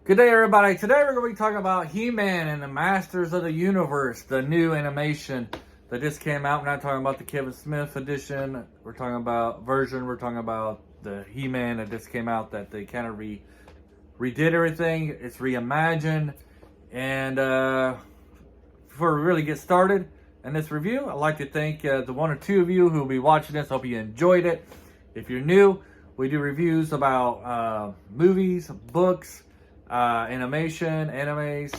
Good day, everybody. Today we're going to be talking about He-Man and the Masters of the Universe, the new animation that just came out. We're not talking about the Kevin Smith edition. We're talking about We're talking about the He-Man that just came out that they kind of redid everything. It's reimagined. And before we really get started in this review, I'd like to thank the one or two of you who will be watching this. Hope you enjoyed it. If you're new, we do reviews about movies, books, animation, animes,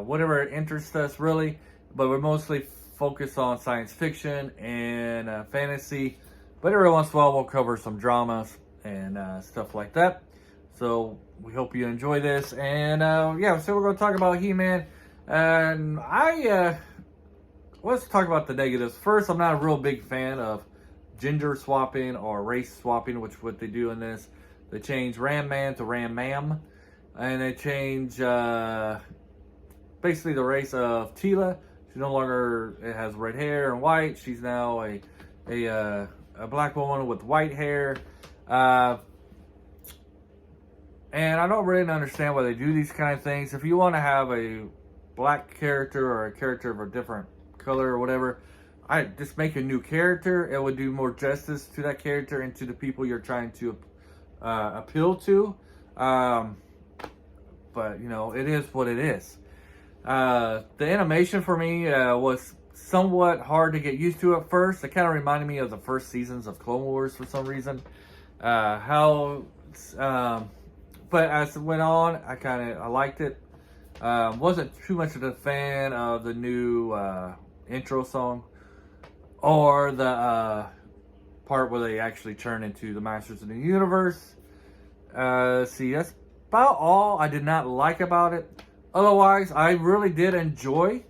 whatever interests us really, but we're mostly focused on science fiction and fantasy, but every once in a while we'll cover some dramas and stuff like that. So we hope you enjoy this, and yeah, so we're going to talk about He-Man, and let's talk about the negatives. First, I'm not a real big fan of gender swapping or race swapping, which is what they do in this. They change Ram Man to Ram Mam. And they change basically the race of Teela. She no longer has red hair and white. She's now a black woman with white hair. And I don't really understand why they do these kind of things. If you want to have a black character or a character of a different color or whatever, I just make a new character. It would do more justice to that character and to the people you're trying to appeal to. But, you know, it is what it is. The animation for me was somewhat hard to get used to at first. It kind of reminded me of the first seasons of Clone Wars for some reason. But as it went on, I liked it. Wasn't too much of a fan of the new intro song or the part where they actually turn into the Masters of the Universe. See, that's about all I did not like about it. Otherwise, I really did enjoy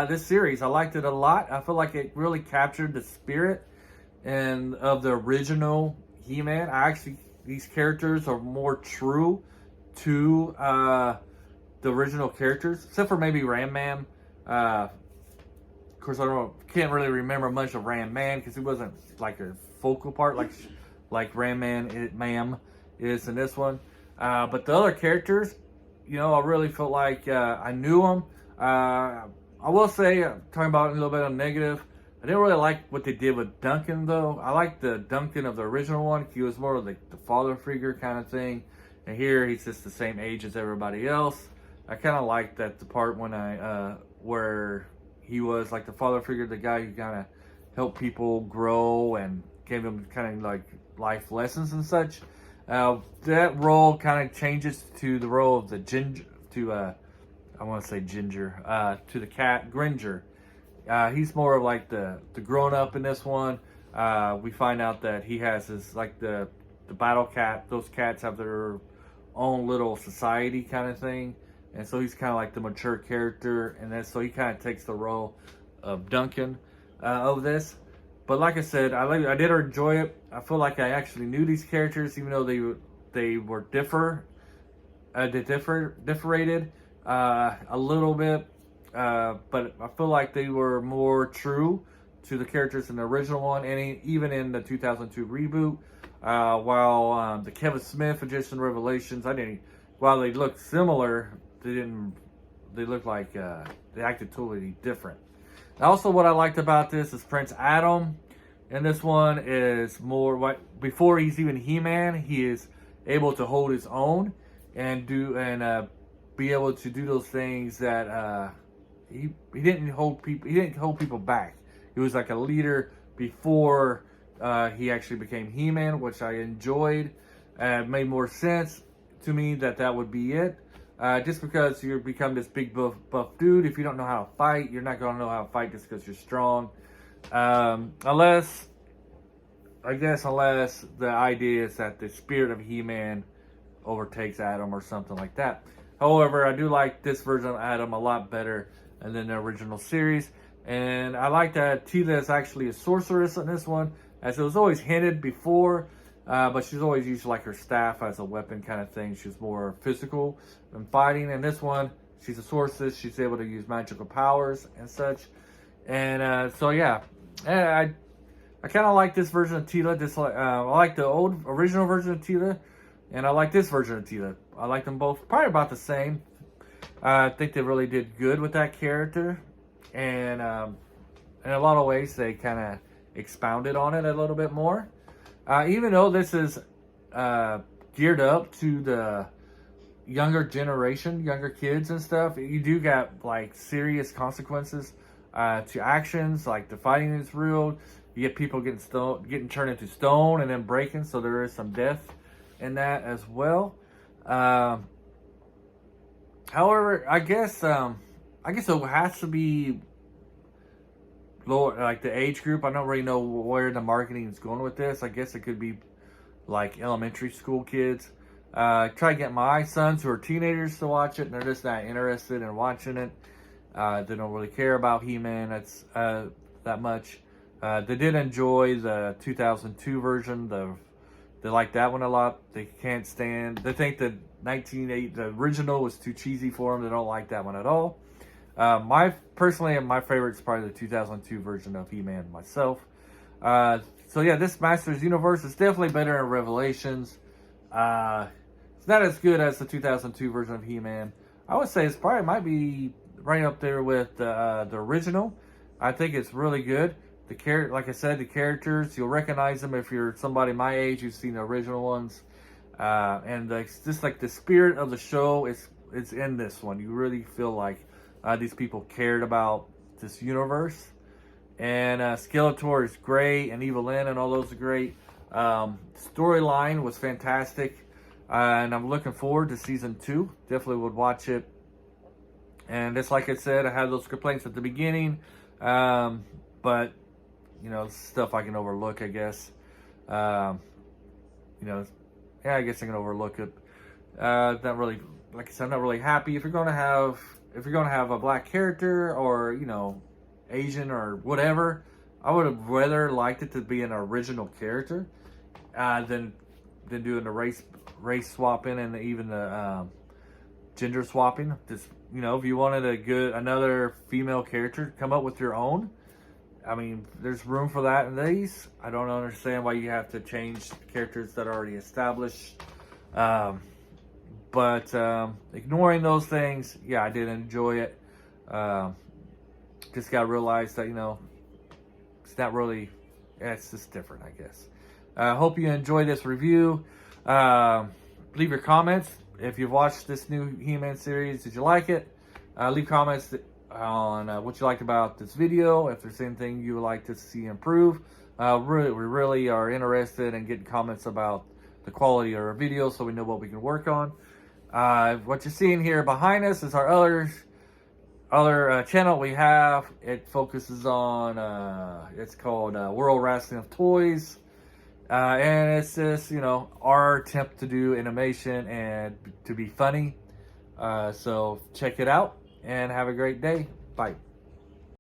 this series. I liked it a lot. I feel like it really captured the spirit and of the original He-Man. These characters are more true to the original characters, except for maybe Ram Man. Of course, can't really remember much of Ram Man because he wasn't like a focal part like Ram Man is in this one. But the other characters, you know, I really felt like I knew them. I will say, talking about a little bit on negative, I didn't really like what they did with Duncan, though. I liked the Duncan of the original one. He was more like the father figure kind of thing. And here, he's just the same age as everybody else. I kind of liked that the part when where he was like the father figure, the guy who kind of helped people grow and gave them kind of like life lessons and such. That role kind of changes to the role of the ginger, to the cat Gringer. He's more of like the grown up in this one. We find out that he has his like the battle cat. Those cats have their own little society kind of thing, and so he's kind of like the mature character, and then so he kind of takes the role of Duncan of this. But like I said, I did enjoy it. I feel like I actually knew these characters, even though they were differentiated a little bit. But I feel like they were more true to the characters in the original one, and even in the 2002 reboot. While the Kevin Smith edition Revelations, while they looked similar, they looked like they acted totally different. Also, what I liked about this is Prince Adam. And this one is more before he's even He-Man, he is able to hold his own and be able to do those things that he didn't hold people back. He was like a leader before he actually became He-Man, which I enjoyed. It made more sense to me that would be it. Just because you become this big buff dude, if you don't know how to fight, you're not going to know how to fight just because you're strong. Unless the idea is that the spirit of He-Man overtakes Adam or something like that. However, I do like this version of Adam a lot better than the original series. And I like that Teela is actually a sorceress in this one, as it was always hinted before. But she's always used like her staff as a weapon kind of thing. She's more physical than fighting. In this one, she's a sorceress. She's able to use magical powers and such. And so yeah, I kind of like this version of Teela. I like the original version of Teela, and I like this version of Teela. I like them both probably about the same. I think they really did good with that character, and in a lot of ways they kind of expounded on it a little bit more. Even though this is geared up to the younger generation, younger kids and stuff, you do got like serious consequences to actions. Like the fighting is real. You get people getting turned into stone and then breaking, so there is some death in that as well. However, I guess it has to be lower, like the age group. I don't really know where the marketing is going with this. I guess it could be like elementary school kids. Try to get my sons who are teenagers to watch it, and they're just not interested in watching it. They don't really care about He-Man that much. They did enjoy the 2002 version. They like that one a lot. They can't stand. They think the 1980, the original, was too cheesy for them. They don't like that one at all. My favorite is probably the 2002 version of He-Man myself. So yeah, this Masters Universe is definitely better in Revelations. It's not as good as the 2002 version of He-Man. I would say it's probably might be right up there with the original. I think it's really good. Like I said, the characters, you'll recognize them if you're somebody my age who's seen the original ones. And just like the spirit of the show is in this one. You really feel like these people cared about this universe. And Skeletor is great, and Evelyn and all those are great. Storyline was fantastic. And I'm looking forward to season 2. Definitely would watch it. And just like I said, I had those complaints at the beginning. But, you know, stuff I can overlook, I guess. You know, yeah, I guess I can overlook it. Not really, like I said, I'm not really happy. If you're gonna have a black character, or, you know, Asian or whatever, I would have rather liked it to be an original character than doing the race swapping and even the gender swapping. Just, you know, if you wanted another female character, come up with your own. I mean, there's room for that in these. I don't understand why you have to change characters that are already established. But ignoring those things, yeah, I did enjoy it. Just got to realize that, you know, it's not really, it's just different, I guess. Hope you enjoyed this review. Leave your comments. If you've watched this new He-Man series, did you like it? Leave comments on what you liked about this video. If there's anything you would like to see improve. We really are interested in getting comments about the quality of our videos, so we know what we can work on. What you're seeing here behind us is our other channel we have. It focuses on, it's called World Wrestling of Toys. And it's just, you know, our attempt to do animation and to be funny. So check it out and have a great day. Bye.